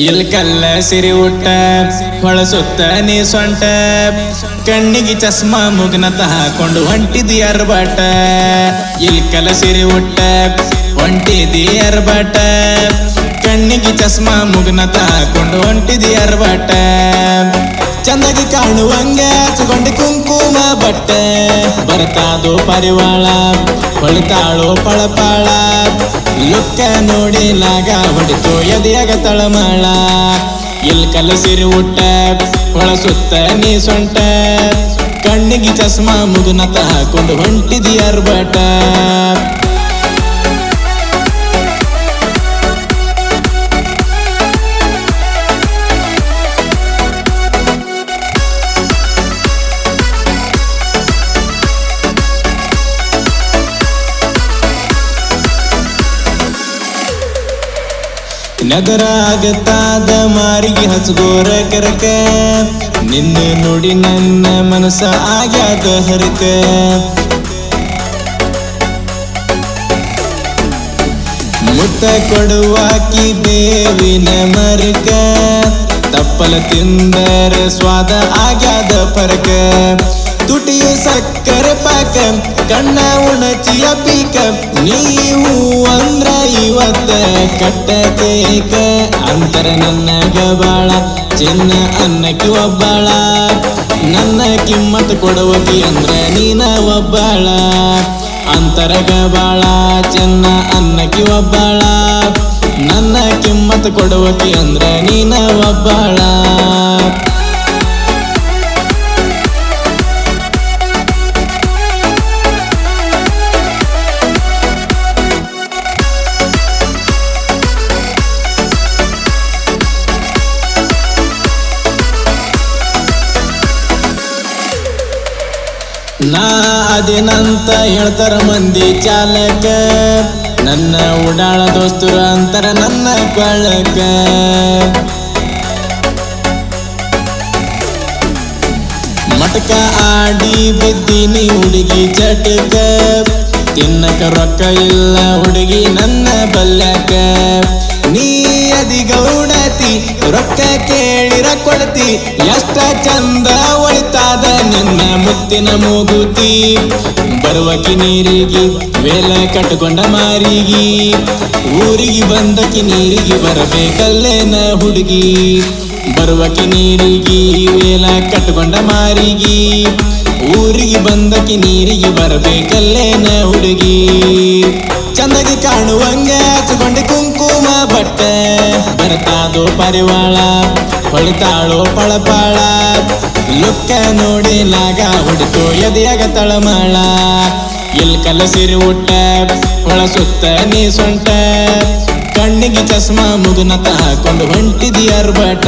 ಇಲ್ಕಲ್ಲ ಸಿರಿ ಉಟ್ಟ ಹೊಳಸುತ್ತ ನೀ ಸೊಂಟ ಕಣ್ಣಿಗೆ ಚಸ್ಮಾ ಮುಗ್ನತ ಹಾಕೊಂಡು ಹೊಂಟಿದಿ ಅರ್ಬಾಟ ಇಲ್ಕಲ್ಲ ಸಿರಿ ಉಟ್ಟ ಹೊಂಟಿದಿ ಅರ್ಬಾಟ ಕಣ್ಣಿಗೆ ಚಸ್ಮಾ ಮುಗ್ನತ ಹಾಕೊಂಡು ಹೊಂಟಿದಿ ಅರ್ಬಾಟ ಚಂದಾಗಿ ಕಾಣುವಂಗೆ ಹಚ್ಕೊಂಡು ಕುಂಕುಮ ಬಟ್ಟೆ ಬರ್ತಾದು ಪರಿವಾಳ ಹೊಳಿತಾಳು ಪಳಪಾಳ ಲುಕ್ಕ ನೋಡಿಲಾಗ ಹೊಡಿತು ಎದೆಯಾಗ ತಳಮಾಳ ಇಲ್ಕಲ್ಲ ಸಿರಿ ಉಟ್ಟ ಹೊಳಸುತ್ತ ನೀ ಸೊಂಟ ಕಣ್ಣಿಗೆ ಚಸ್ಮಾ ಮುಗುನತ ಹಾಕೊಂಡು ಹೊಂಟಿದಿ ಅರ್ಬಾಟ ನಗರಾಗತಾದ ಮಾರಿಗೆ ಹಚ್ಗೋರ ಕರಕ ನಿನ್ನ ನೋಡಿ ನನ್ನ ಮನಸ ಆಗ್ಯಾದ ಹರಕ ಮುತ್ತ ಕೊಡುವಾಕಿ ಬೇವಿನ ಮರಕ ತಪ್ಪಲ ತಿಂದರ ಸ್ವಾದ ಆಗ್ಯಾದ ಪರಕ ತುಟಿಯು ಸಕ್ಕರೆ ಪಾಕ ಕಣ್ಣ ಉಣಚಿಯ ಪೀಕ ನೀವು ಅಂದ್ರ ಇವತ್ತ ಕಟ್ಟ ಕೇಕ ಅಂತರ ನನ್ನ ಗಬಾಳ ಚಿನ್ನ ಅನ್ನಕ್ಕೆ ಒಬ್ಬಾಳ ನನ್ನ ಕಿಮ್ಮತ್ ಕೊಡುವಕಿ ಅಂದ್ರ ನೀನ ಒಬ್ಬಾಳ ಅಂತರ ಗಬಾಳ ಚಿನ್ನ ಅನ್ನಕ್ಕೆ ಒಬ್ಬಾಳ ನನ್ನ ಕಿಮ್ಮತ್ ಕೊಡುವಕಿ ಅಂದ್ರ ನೀನ ಒಬ್ಬಾಳ ನಾ ಅದೇನಂತ ಹೇಳ್ತಾರ ಮಂದಿ ಚಾಲಕ ನನ್ನ ಉಡಾಳ ದೋಸ್ತರು ಅಂತರ ನನ್ನ ಕೊಳ್ಳಕ ಮಟಕ ಆಡಿ ಬಿದ್ದೀನಿ ಹುಡುಗಿ ಚಟಕ ತಿನ್ನಕ ರೊಕ್ಕ ಇಲ್ಲ ಹುಡುಗಿ ನನ್ನ ಬಲ್ಯಾಕ ನೀ ಅದಿಗೌಡತಿ ರೊಕ್ಕ ಕೇಳಿರ ಕೊಡ್ತಿ ಎಷ್ಟ ಚಂದ ಒಳಿತಾದ ನಿನ್ನ ಮುತ್ತಿನ ಮೂಗುತಿ ಬರುವಕಿ ನೀರಿಗೆ ವೇಲ ಕಟ್ಟಕೊಂಡ ಮಾರಿಗೆ ಊರಿಗೆ ಬಂದಕಿ ನೀರಿಗೆ ಬರಬೇಕಲ್ಲೇನ ಹುಡುಗಿ ಬರುವಕಿ ನೀರಿಗೆ ವೇಲ ಕಟ್ಟಕೊಂಡ ಮಾರಿಗೆ ಊರಿಗೆ ಬಂದಕಿ ನೀರಿಗೆ ಬರಬೇಕಲ್ಲೇನ ಹುಡುಗಿ ಚಂದಾಗಿ ಕಾಣುವಂಗೆ ಹಚ್ಕೊಂಡು ಕುಂಕುಮ ಬಟ್ಟೆ ಬರ್ತಾದು ಪರಿವಾಳ ಹೊಳಿತಾಳು ಪಳಪಾಳ ಲುಕ್ಕ ನೋಡಿಲಾಗ ಹೊಡಿತು ಎದೆಯಾಗ ತಳಮಾಳ ಇಲ್ಕಲ್ಲ ಸಿರಿ ಉಟ್ಟ ಹೊಳಸುತ್ತ ನೀ ಸೊಂಟ ಕಣ್ಣಿಗೆ ಚಸ್ಮಾ ಮುಗುನತ ಹಾಕೊಂಡು ಹೊಂಟಿದಿ ಅರ್ಬಾಟ